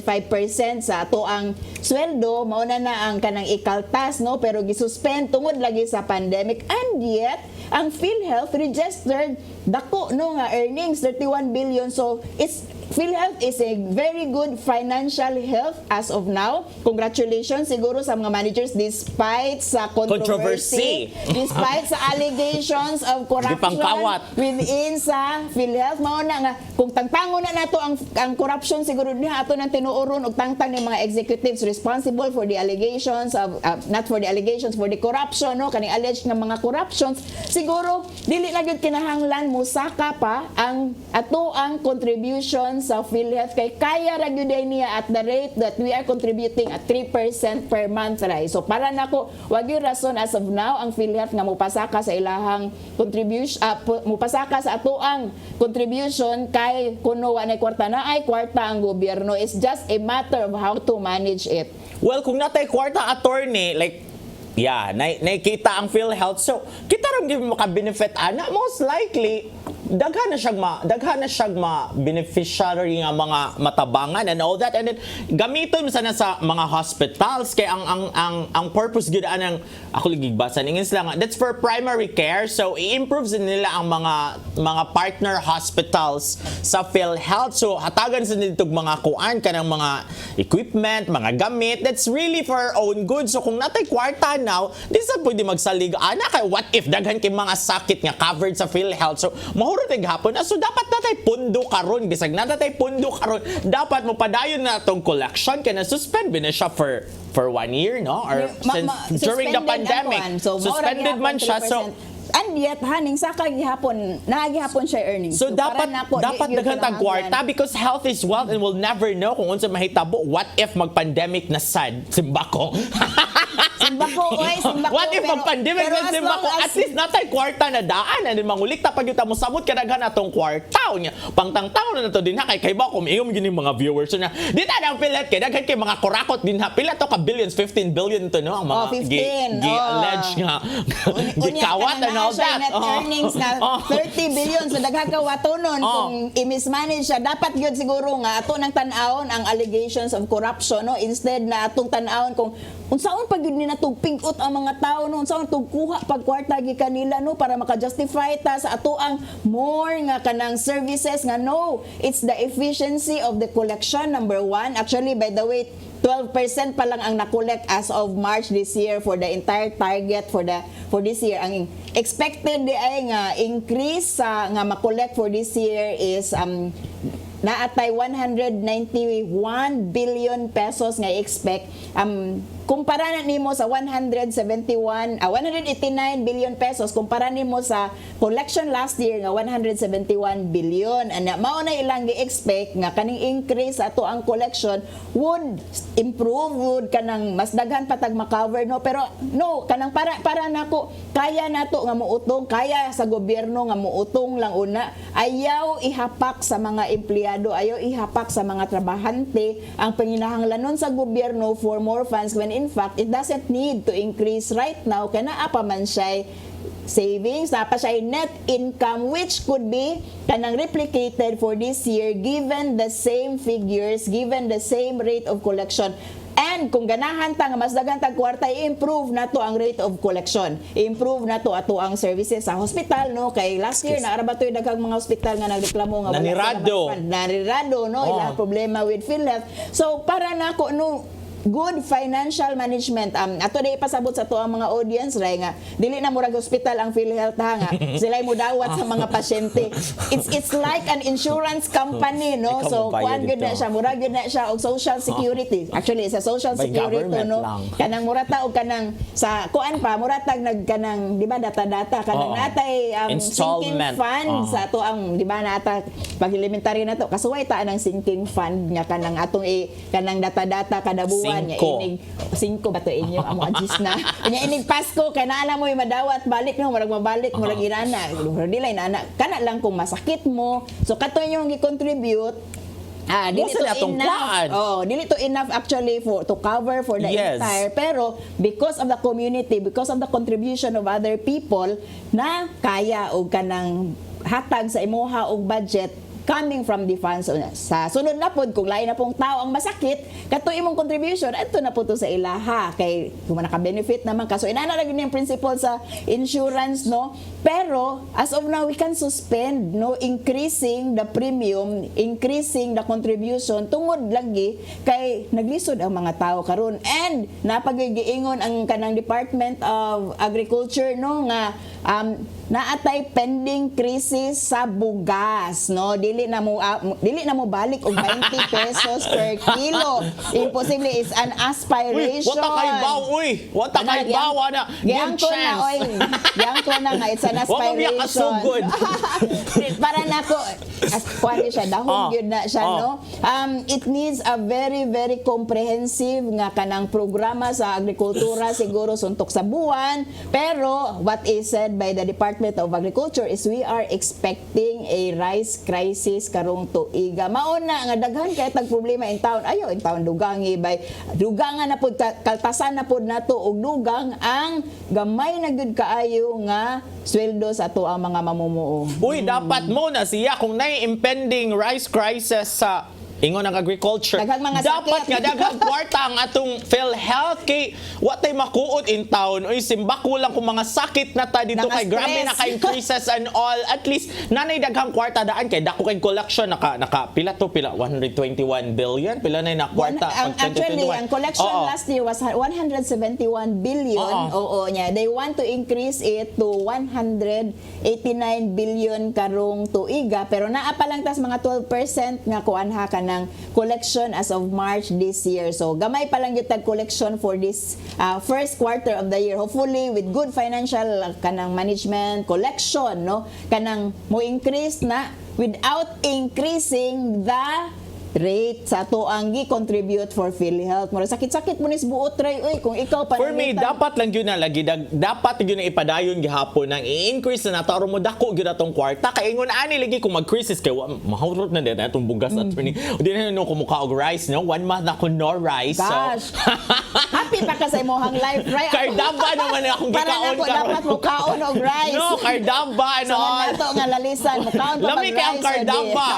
sa ato ang sweldo mao na ang kanang ikaltas, no, pero gisuspend tungod lagi sa pandemic. And yet ang PhilHealth registered dako, no, nga earnings 31 billion. So PhilHealth is a very good financial health as of now. Congratulations siguro sa mga managers despite sa controversy. Despite sa allegations of corruption within sa PhilHealth. Mao na nga kung tangtangon na nato ang corruption, siguro niya ato nang tinuoron og tangtang ng mga executives responsible for the allegations of not for the allegations, for the corruption, no, kaning alleged nga mga corruptions. Siguro dili na gyud kinahanglan musaka pa ang ato ang contribution sa PhilHealth kay kaya ra gyud niya at the rate that we are contributing at 3% per month, right? So para nako wag gyud rason as of now ang PhilHealth nga mopasaka sa ilahang contribution, mopasaka sa ato ang contribution kay kuno wa nay kwarta na ay kwarta ang gobyerno. It's just a matter of how to manage it. Well, kung natay kwarta, attorney, like nakikita ang PhilHealth. So, kita rin give mo ka-benefit, ana, most likely, daghan na siyang beneficiary nga mga matabangan and all that, and then gamiton sana sa mga hospitals kay ang purpose gid anang ako ligigbasa ning lang, that's for primary care. So i-improve nila ang mga partner hospitals sa PhilHealth. So hatagan sa nitong mga kuan kanang mga equipment, mga gamit, that's really for our own good. So kung natay kwarta now, di sa pwede magsalig ana kay what if daghan kay mga sakit nga covered sa PhilHealth. So mahuro hapon. So dapat natay pundo karon, bisag natay pundo karon, dapat mo padayon na tong collection kay na suspend bin siya for 1 year, no, or since during the pandemic. So, suspended man siya. So and yet haning saka gihapon nagihapon siya earnings. So dapat daghan tag kwarta because health is wealth and we'll never know kung unsa mahitabo. What if mag-pandemic na sad simbako? What if mag-pandemic na simbako? At least natay kwarta na daan and mangulikta pag yuta mo samot kadaghan atong kwarta nya. Pangtangtaw na to din ha kay ba kung ingom gini mga viewers na dita ang pilat kay daghan kay mga kurakot din ha. Pila to ka billions, 15 billion to, no, ang mga gi-allege nga gikawat and all that. Net earnings na 30 billion, so daghang kawatonon kung i-mismanage siya. Dapat yun siguro nga ato nang tan-awon ang allegations of corruption, no, instead na atong tan-awon kung unsaon pag yun na tugpingot ang mga tao, no, unsaon tugkuha pag kwarta gi kanila, no, para maka-justify ta sa ato ang more nga kanang services nga. No, it's the efficiency of the collection, number one. Actually, by the way, 12% pa lang ang nakolek as of March this year for the entire target for this year. Ang expected di ay nga increase sa nga makolek for this year is naatay 191 billion pesos nga expect. Kumpara na nimo sa 189 billion pesos, kumpara nimo sa collection last year nga 171 billion. Ana mao na ilang gi-expect nga kaning increase ato ang collection would improve, would kanang mas daghan patag ma-cover, no, pero no kanang para nako kaya nato nga muutong, kaya sa gobyerno nga muutong lang una, ayaw ihapak sa mga empleyado, ayaw ihapak sa mga trabahante ang panginahanglanon sa gobyerno for more funds when in fact it doesn't need to increase right now kaya naa pa man siya savings, naa pa siya net income which could be kanang replicated for this year given the same figures, given the same rate of collection. And kung ganahan ta nga mas daghan tag kwarta, i-improve nato ang rate of collection. I-improve nato ato ang services sa hospital, no, kay last year naara ba toy daghang mga hospital nga nagreklamo nga nanirado, no, ilang problema with PhilHealth. So para nako no good financial management, ato na ipasabot sa to ang mga audience ray nga dili na murag hospital ang PhilHealth ha nga sila mo dawat sa mga pasyente. It's like an insurance company, no, so kuan gyud na siya, murag gyud na siya og social security. Actually sa social security, no, kanang murata og kanang sa kuan pa muratag nagkanang di ba data kanang natay sinking fund sa to ang di ba nata pag elementary na to kasuway ta ang sinking fund nga kanang atong kanang data kada buwan nya inig 5 ba to inyo amo adjust na nya inig Pasko kay naa mo madawat balik no murag mabalik murag inana dili na kana lang kung masakit mo so kato yung gi-contribute dili to enough. Dili to enough actually to cover for the entire, pero because of the community, because of the contribution of other people na kaya og kanang hatag sa imuha og budget coming from the funds. Sa sunod na pod kung lain na pong tao ang masakit kato imong contribution adto na po to sa ilaha kay kung naka-benefit naman kaso inana ra gyud yung principle sa insurance, no, pero as of now we can suspend, no, increasing the premium, increasing the contribution tungod lagi kay naglisod ang mga tao karon and napagigiingon ang kanang Department of Agriculture, no, nga naatay pending crisis sa bugas, no, dili na mo balik og 20 pesos per kilo. Imposible, is an aspiration. Wata kay baw na Yang ko na nga it's an aspiration. Para nako kuan siya dahon gyud na siya, no. It needs a very very comprehensive nga kanang programa sa agrikultura siguro suntok sa buwan, pero what is said by the Department of Agriculture is we are expecting a rice crisis karong tuiga. Mauna nga daghan kay tag problema in town. Ayo in town dugangi bay dugangan na pud kaltasan na pud nato og dugang ang gamay na gyud kaayo nga sweldo sa ato ang mga mamumuo. Dapat mo na siya kung nay impending rice crisis sa ingon ang agriculture. Dapat nga daghang kwarta ang atong PhilHealth kay watay makuot in town. Oy simbako lang kung mga sakit na ta dito kay grabe na ka increases and all. At least nanay daghang kwarta daan kay dako kay collection naka pila 121 billion pila nay na kwarta actually ang collection last year was 171 billion. Nya they want to increase it to 189 billion karong tuiga pero naa pa lang tas mga 12% nga kuanha ka ng collection as of March this year. So gamay pa lang yung tag collection for this first quarter of the year. Hopefully with good financial kanang management collection, no, kanang mo increase na without increasing the rate sa to ang gi-contribute for PhilHealth. Mura sakit-sakit mo nis buot ray oy kung ikaw pa. For me dapat lang yun na lagi dapat yun na ipadayon gihapon nang i-increase na nato aron mo dako gyud atong kwarta kay ingon ani lagi kung mag-crisis kay mahurot na din atong bugas at ni di na no kumuka og rice, no, 1 month na ko no rice. Gosh. So happy pa ka sa imong life, right? Kardamba naman akong gikaon karon. Dapat mo kaon og rice. No, kardamba no. So nato nga lalisan mo kaon pa lami kay ang kardamba.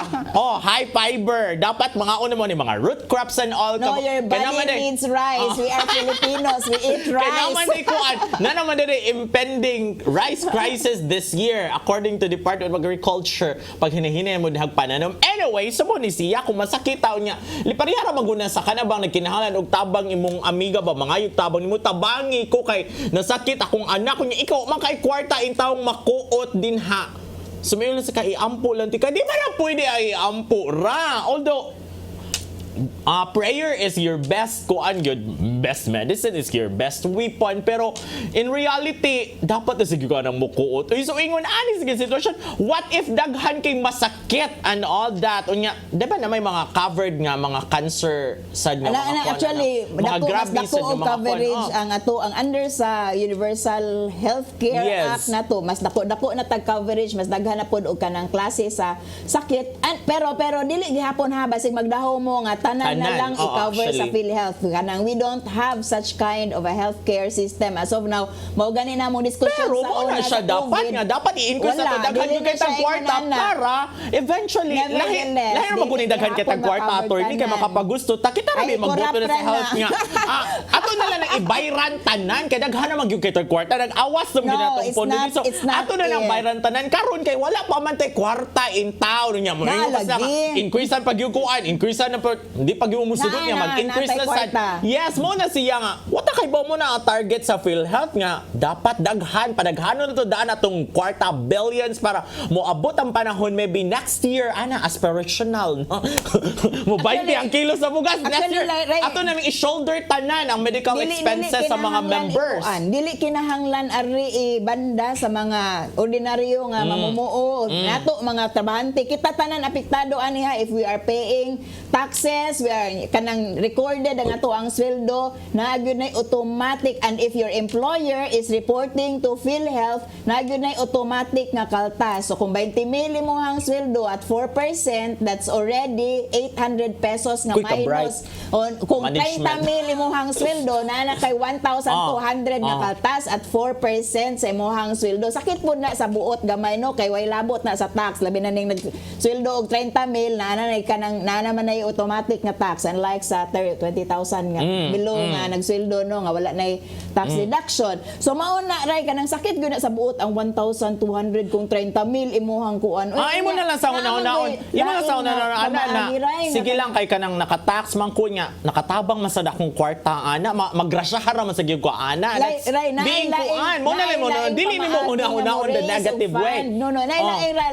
High fiber dapat dapat mga una mo ni mga root crops and all. No, your body needs rice. We are Filipinos. We eat Kanaman rice. di kuan na naman diri impending rice crisis this year according to Department of Agriculture pag hinahinay mo dihag pananom. Anyway, sa mo ni siya kung masakit taon niya liparihara maguna sa kanabang nagkinahanglan og tabang imong amiga ba mga yung tabang nimo tabangi ko kay nasakit akong anak ko niya ikaw man kay kwarta in taong makuot din ha. Sumayon sa kay ampo lang ti ka di man na pwede ay ampo ra although prayer is your best kuan good best medicine is your best weapon pero in reality dapat na sige ka ng mukuot uy so ingon ani sige sitwasyon what if daghan kay masakit and all that unya diba na may mga covered nga mga cancer sad nga mga actually mga mas grabe dako sad nga og mga coverage ang ato ang under sa Universal Healthcare Yes. Act nato mas dako na tag coverage mas daghan na pod og kanang klase sa sakit pero dili gihapon ha basig magdaho mo nga tanan na lang i-cover sa PhilHealth kanang we don't have such kind of a healthcare system as of now mao gani na mo discussion pero sa mo na una siya sa dapat COVID. nga dapat i-increase Wala, na to daghan dili yung na kay tag siya kwarta ingunana. para eventually Nevertheless, lahi na magunin daghan kay tag dili kwarta hapon attorney kay makapagutan. makapagusto ta kita ra Ay, magboto na sa corrupt health na. nga ato na lang ibayran tanan kay daghan na magyug kay tag kwarta nag-awas No, ng ginatong it's pondo not- so it's not ato na lang it. bayran tanan karon kay wala pa man tay kwarta in town nya mo Nalagi. increasean pagyukuan increasean na hindi pagyumo musudot nga mag-increase natay na sad kwarta. yes mo na siya nga wata kay ba mo na ang target sa PhilHealth nga dapat daghan padaghanon na to daan atong kwarta billions para moabot ang panahon maybe next year ana aspirational no mo 20 ang kilo sa bugas next actually, year right. ato naming i-shoulder tanan ang medical expenses sa mga kinahanglan members ikuan. Dili kinahanglan ari banda sa mga ordinaryo nga mamumuo nato mga trabahante kita tanan apektado aniha if we are paying taxes we are kanang recorded ang ato ang sweldo na gyud nay automatic and if your employer is reporting to PhilHealth na gyud nay automatic nga kaltas so kung 20 mil imong sweldo at 4% that's already 800 pesos nga Kuy ka bright. minus o kung Management. 30 mil imong sweldo na kay 1,200 nga kaltas at 4% sa imong sweldo sakit pud na sa buot gamay no kay way labot na sa tax labi na ning nagsweldo og 30 mil na naman ay automatic nga tax unlike sa 20,000 nga below nga nagsweldo no nga wala nay tax deduction so mao na ray kanang sakit gyud na sa buot ang 1,200 kung 30 mil imong kuan imo na lang sa una-una imo na sa una-una na sige lang kay kanang nakatax man ko nga nakatabang man sa dakong kwarta ana magrasyahan man sa gyud ko ana being kuan mo na lang mo dili nimo una-una on the negative way no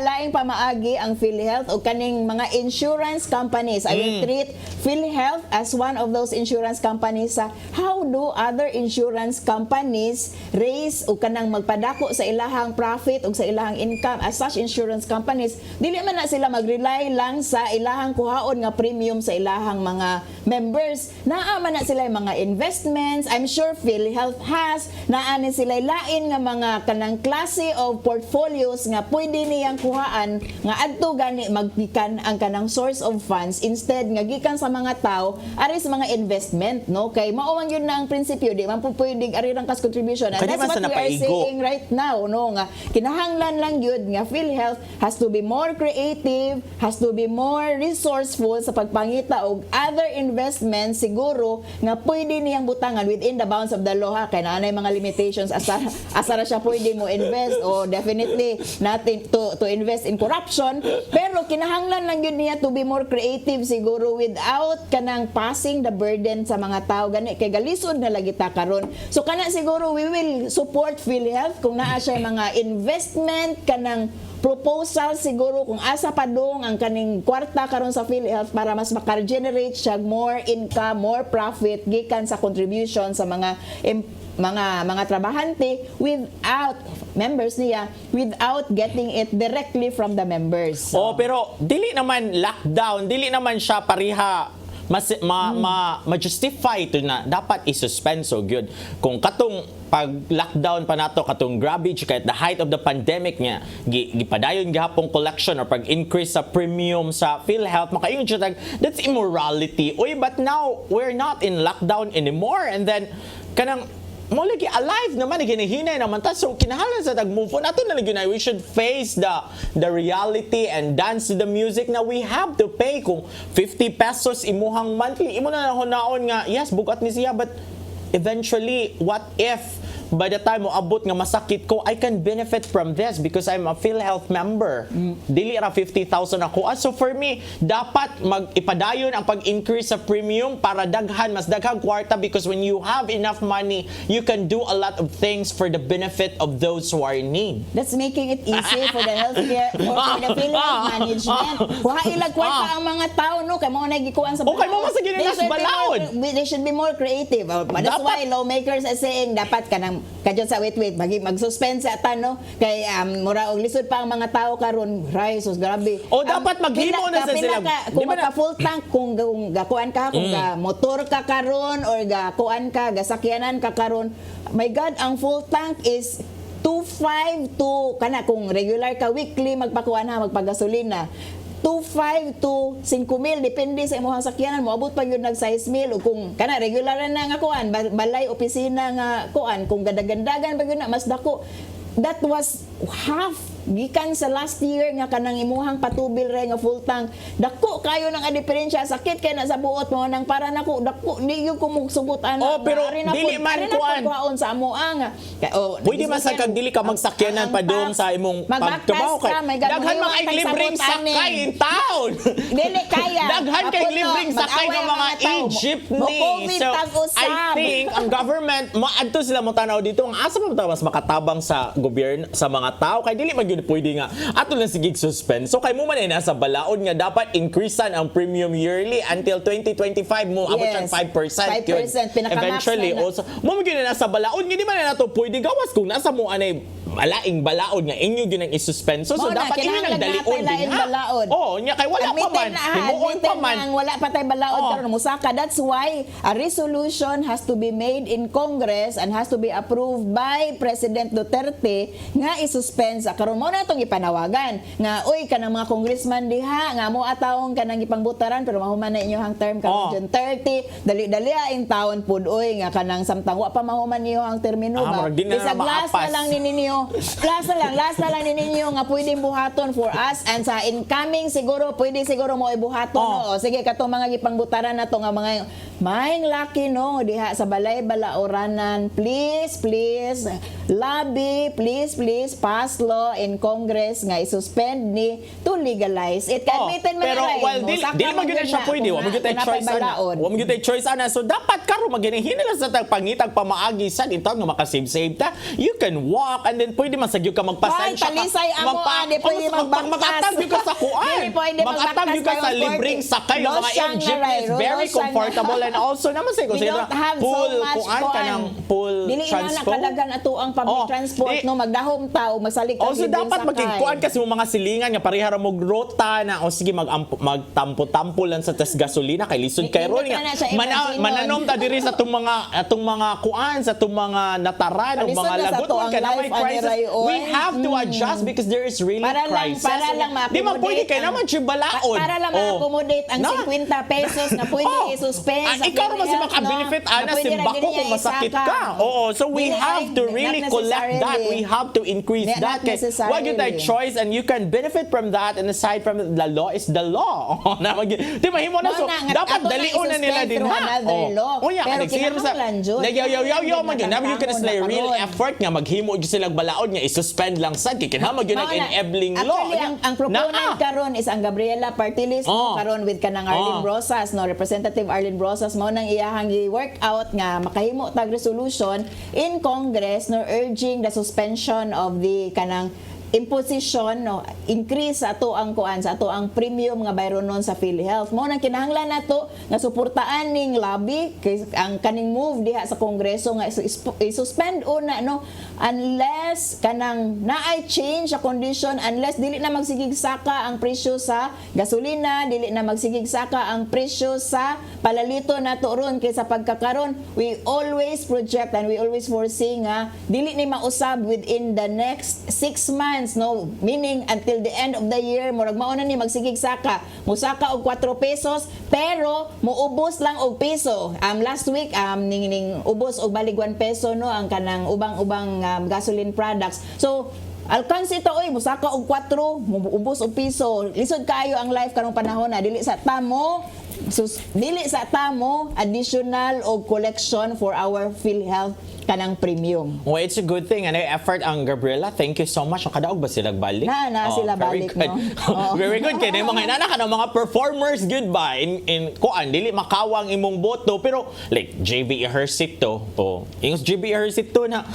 laing pamaagi ang PhilHealth o kaning mga insurance companies I will treat PhilHealth as one of those insurance companies sa how do other insurance companies raise o kanang magpadako sa ilahang profit o sa ilahang income as such insurance companies dili man na sila mag-rely lang sa ilahang kuhaon nga premium sa ilahang mga members naa man na sila mga investments I'm sure PhilHealth has naa ni sila lain nga mga kanang klase of portfolios nga pwede niyang kuhaan nga adto gani maggikan ang kanang source of funds instead nga gikan sa mga tao ari sa mga investment no kay mao man yun na ang prinsipyo di man po pwedeng ari rang kas contribution and Kadi that's man what sa we are napaigo. saying right now no nga kinahanglan lang yun nga PhilHealth has to be more creative has to be more resourceful sa pagpangita og other investments siguro nga pwede niyang butangan within the bounds of the law ha kay naanay mga limitations asa ra siya pwede mo invest o definitely natin to invest in corruption pero kinahanglan lang yun niya to be more creative siguro without kanang passing the burden sa mga tao gani kay galisod na lagi ta karon so kana siguro we will support PhilHealth kung naa siya mga investment kanang proposal siguro kung asa padung ang kaning kwarta karon sa PhilHealth para mas maka-generate siya more income, more profit gikan sa contribution sa mga mga trabahante without members niya without getting it directly from the members. Oh, pero dili naman lockdown, dili naman siya pariha ma-justify to na dapat i-suspend so good. Kung katong pag lockdown pa nato katong grabe kahit the height of the pandemic niya gipadayon gihapong collection or pag increase sa premium sa PhilHealth makaingon siya that's immorality. Oy, but now we're not in lockdown anymore and then kanang mo lagi alive naman ginahinay naman ta, so kinahanglan sa tag-move on ato na lagi na we should face the reality and dance to the music na we have to pay. Kung 50 pesos imuhang monthly, imo na naon nga yes bugat ni siya, but eventually what if by the time mo abot nga masakit ko, I can benefit from this because I'm a PhilHealth member. Dili ra 50,000 ako. So for me, dapat mag-ipadayon ang pag-increase sa premium para mas daghang kwarta, because when you have enough money, you can do a lot of things for the benefit of those who are in need. That's making it easy for the healthcare or for the PhilHealth management. Kuha ilag kwarta ang mga tao, no? Kaya mo nagikuan sa balaod. Okay, mo masagin nila sa balaod. They should be more creative. That's why lawmakers are saying dapat ka nang kadyon sa wait mag-suspend sa no kay mura og lisod pa ang mga tao karon, sus grabe. O dapat maghimo na sa sila. Kung ka full tank, kung gakuan ka, kung motor ka karon or gakuan ka, gasakyanan ka karon, my God, ang full tank is 2.5 to kana kung regular ka weekly magpakuan ha, magpagasolina 2.5 to 5,000 depende sa imong sakyanan, moabot pa yun nag 6,000 o kung kana regular na nga kuan balay opisina nga kuan, kung gadagandagan pa yun na mas dako. That was half gikan sa last year nga kanang imuhang patubil re nga full tank. Dako kayo nang diferensya, sakit kay na sa buot mo nang para nako dako di gyud ko mugsugot ana. Pero dili man kuan sa amo ang. Pwede man sa kag dili ka magsakyanan pa dong sa imong pagtrabaho kay daghan man kay libreng sakay in town. Dili kaya. Daghan kay libreng sakay ng mga jeepney. So I think ang government maadto sila mo tanaw dito ang asa pa mas makatabang sa gobyerno sa mga tao kay dili man pwede nga ato lang sige suspend. So kay mo man ay nasa balaod nga dapat increasean ang premium yearly until 2025 mo abot siyang 5%. 5% pinaka-max eventually na. Also mo gyud na nasa balaod nga di man na nato pwede gawas kung nasa mo anay malaing balaod nga inyo ginang isuspend. So dapat inyo nang dalion din ha. Oh, nya kay wala pa man. Himuon pa man. Wala pa tay balaod karon musaka. That's why a resolution has to be made in Congress and has to be approved by President Duterte nga isuspend sa karon mo na itong ipanawagan nga uy kanang mga congressman diha nga mo atawong kanang ipangbutaran pero mahuman na inyong term karon June 30 dali-dali in taon pud uy nga kanang samtang wa pa mahuman niyo ang termino ba bisag last na lang ninyo last na lang ninyo nga pwedeng buhaton for us and sa incoming siguro pwede siguro mo ibuhaton no? O sige katong mga gipangbutaran nato nga mga maing laki no diha sa balay balaoranan, please lobby, please pass law in Congress nga i-suspend ni to legalize it. Admitin man pero dili man gyud siya pwede, wa mo gyud tay choice ana. Wa mo gyud tay choice ana. So dapat karon maghinhin nila sa pangitag pamaagi sa dito nga makasave ta. You can walk and then pwede man sa gyud ka magpasensya ka. Talisay amo ade pwede magpatag gyud ka sa kuan. Magpatag gyud ka sa libreng sakay ng mga jeepneys, very comfortable and also naman say consider pool kuan kanang pool transport. Dili na kadagan ato ang public transport no magdahom tao masalik ka. Also dapat magkuan kasi mo mga silingan nga pareha ra mo rota na o sige magtampo-tampo lang sa tas gasolina kay lisod kay ron nga mananom ta diri sa atong mga kuan sa atong mga nataran o mga lagot ka na may crisis. We have to adjust because there is really crisis. Para lang di man pwede kay naman siya balaod. Para lang ma-accommodate ang 50 pesos na pwede i-suspend sa ikaw naman si maka-benefit ana simbako kung masakit ka. Oo, so we have to really collect that. We have to increase that. Wag you take choice and you can benefit from that, and aside from the law is the law. Di mahimo na so dapat dalion na nila din ha. Oh yeah, pero yo man gyud you can say real effort nga maghimo gyud sila balaod nga i-suspend lang sad kay kinahanglan gyud enabling law. Ang proponent karon is ang Gabriela Party List karon with kanang Arlene Rosas no, Representative Arlene Rosas mo nang iyahang gi-workout nga makahimo tag resolution in Congress no urging the suspension of the kanang imposition no increase sa ato ang kuan sa ato ang premium nga bayronon sa PhilHealth mo nang kinahanglan nato nga suportaan ning lobby kay ang kaning move diha sa Kongreso nga i-suspend una no unless kanang naay change sa condition, unless dili na magsigig saka ang presyo sa gasolina, dili na magsigig saka ang presyo sa palalito nato ron kay sa pagkakaron we always project and we always foresee nga dili ni mausab within the next 6 months months, no? Meaning, until the end of the year, murag mauna ni magsigig saka. Musaka og 4 pesos, pero muubos lang og piso. Last week, ning ubos og balig 1 peso, no? Ang kanang ubang gasoline products. So, alkansi ito, musaka og 4, muubos og piso. Lisod kayo ang life karong panahon na dili sa tamo additional og collection for our PhilHealth kanang premium. Well, it's a good thing. Ano effort ang Gabriela? Thank you so much. Ang kadaog ba sila balik? Sila very balik, good. no? Very good. Kaya na mga inana ka ng mga performers, good ba? In kuan, dili makawang imong boto. Pero, like, JB Ejercito. Yung JB Ejercito na,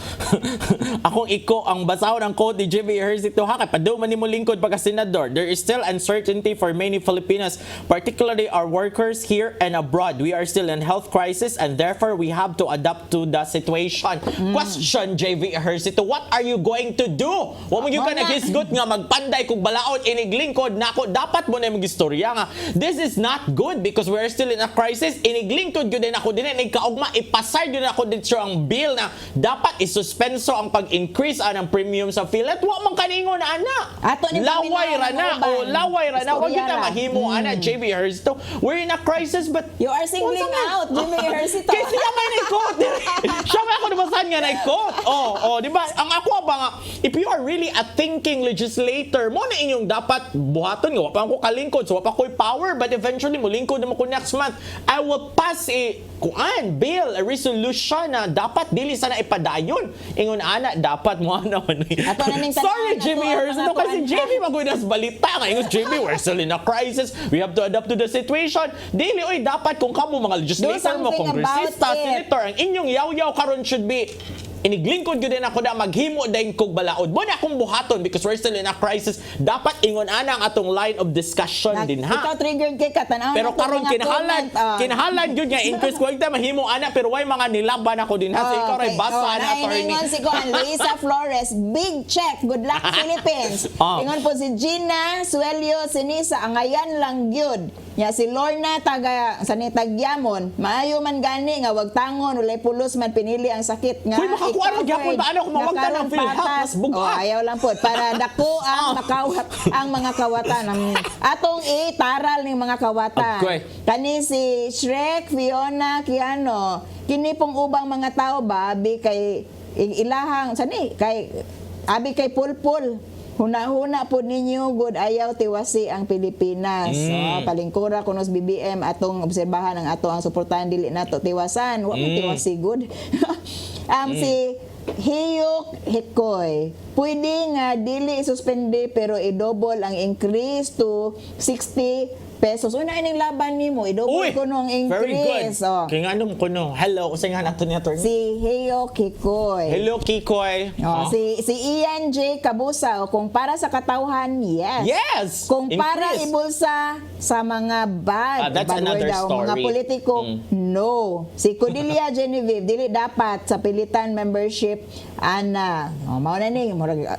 akong ang basahon ang quote ni JB Ejercito, ha, kaya paduman ni mo lingkod pagka senador. There is still uncertainty for many Filipinos, particularly our workers here and abroad. We are still in health crisis and therefore we have to adapt to the situation. Question, JV Ejercito, what are you going to do? Wa mo yung ka naghisgot nga magpanday kung balaod iniglingkod nako, dapat mo na yung istorya nga. This is not good because we are still in a crisis. Iniglingkod yun din ako din kaugma ipasar yun ako dito ang bill na dapat isuspenso ang pag-increase ng premium sa PhilHealth. Wa man kaningon ana. Laway ra na. Wag yun na mahimo ana, JV Ejercito. We're in a crisis but you are singling out JV Ejercito. Kasi siya may na-quote. Siya may ako nabasahan nga na-quote. Di ba? Ang ako ba nga, if you are really a thinking legislator, mo na inyong dapat buhaton nga. Wapa ko kalingkod, so wapa ko'y power, but eventually mo lingkod naman ko next month. I will pass bill, a resolution na dapat dili sana ipadayon. Ingon ana, dapat mo naman. Sorry, Jimmy Ejercito, kasi Jimmy magunas balita nga. Ingon, Jimmy, we're still in a crisis. We have to adapt to the situation. Dili, dapat kung kamo mga legislator mo, kongresista, senator, ang inyong yaw-yaw karon should be iniglingkod ko din ako na maghimo din kog balaod. Mo na akong buhaton because we're still in a crisis. Dapat ingon ana ang atong line of discussion din ha. Ikaw triggered kay katanaw. Pero karon kinahalan gyud nga increase ko ita mahimo ana pero way mga nilaban ako din ha. So ikaw ray basa na attorney. Ingon si Luisa Flores, big check. Good luck Philippines. Ingon po si Gina Suelio Sinisa, angayan lang gyud. Ya si Lorna taga Sanitagyamon, maayo man gani nga wag tangon ulay pulos man pinili ang sakit nga. Uy, makakuha gyapon ba ano kung mawagtan ang PhilHealth mas bugat. Ayaw lang po para dako ang ang mga kawatan atong taral ning mga kawatan. Okay. Kani si Shrek, Fiona, Kiano, kini pong ubang mga tao ba abi kay ilahang abi kay Pulpul. Huna-huna po ninyo, good ayaw tiwasi ang Pilipinas. Palingkura kunos BBM atong obserbahan ang ato ang suportahan dili nato tiwasan. Wa man tiwasi good. Si Hiyok Hikoy, pwede nga dili suspende pero i-double ang increase to 60 pesos. Una ining laban nimo, i-double ko nung increase. Very good. Kaya nga nung kuno. Hello, kasi nga nato niya attorney. Si Hiyok Hikoy. Hello, Kikoy. Si Ian J. Kabusa, kung para sa katauhan, yes. Yes! Kung para ibulsa sa mga that's another story. Mga politiko, no. Si Cordelia Genevieve, dili dapat sa pilitan membership, ana. Mao na ni,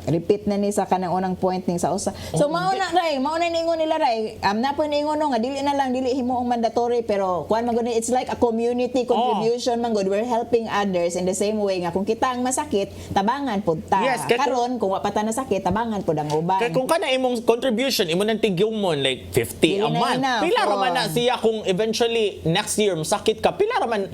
repeat na ni sa kanang unang point ning sa usa. So mao na ningon nila ray. Na po ningon nga dili himuong mandatory pero kuan man gud, it's like a community contribution man gud. We're helping others in the same way nga kung kita ang masakit, tabangan pud ta. Yes, karon kung wa pa ta nasakit, tabangan pud ang uban. Kaya kung kana imong contribution, imo nang tigyumon like 50 a month. Pila ra man na siya kung eventually next year masakit ka, pila ra man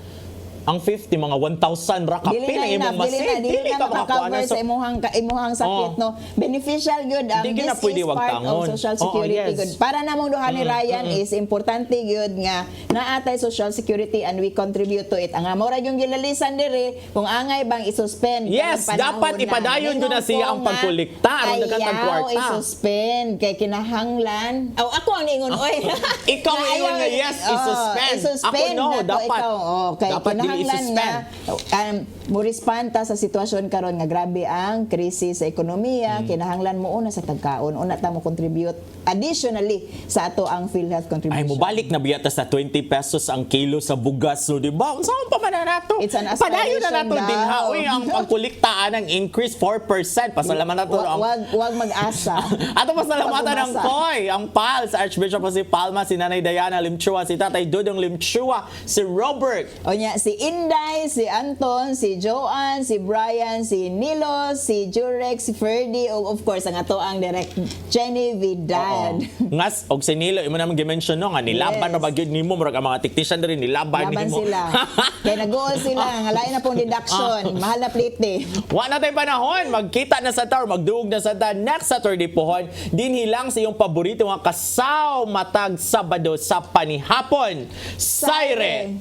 ang 50 mga 1,000 ra ka pila imong masave. Dili ka makakover sa imuhang sakit no. Beneficial good this is part of Social Security good. Para namong duha ni Ryan is importante good nga naatay Social Security and we contribute to it. Ang mora yung gilalisan diri kung angay bang i-suspend. Yes, dapat ipadayon ko na siya ang pagkolekta aron daghang kwarta. I-suspend kay kinahanglan. Ako ang ingon oy. Ikaw ingon nga yes, i-suspend. Ako no, dapat. Dapat nga murispanta sa sitwasyon karon nga grabe ang krisis sa ekonomiya, kinahanglan mo una sa tagkaon, una ta mo contribute additionally sa ato ang PhilHealth contribution. Ay mo balik na biyata sa 20 pesos ang kilo sa bugas so di ba? Unsaon pa man nato? It's an padayon na nato aspiration din ha. Uy, ang pagkolektaan ng increase 4%. Pasalamat nato ang wag mag-asa. Ato pasalamatan ng COY, ang PAL sa Archbishop si Palma, si Nanay Diana Limchua, si Tatay Dudong Limchua, si Robert. O nya si Inday, si Anton, si Joanne, si Brian, si Nilo, si Jurex, si Ferdy, o of course ang ato ang direct Jenny Vidal. Ngas og sinilo imo naman gi-mention no nga nilaban Yes. na bagyod nimo murag ang mga technician diri nilaban Laban nimo. sila. Kaya nag-uol sila, ngalain na pong deduction, mahal na plate eh. Wa na tay panahon, magkita na sa tower, magduog na sa ta next Saturday pohon. Dinhi lang sa iyong paborito nga kasaw matag Sabado sa panihapon. Saire!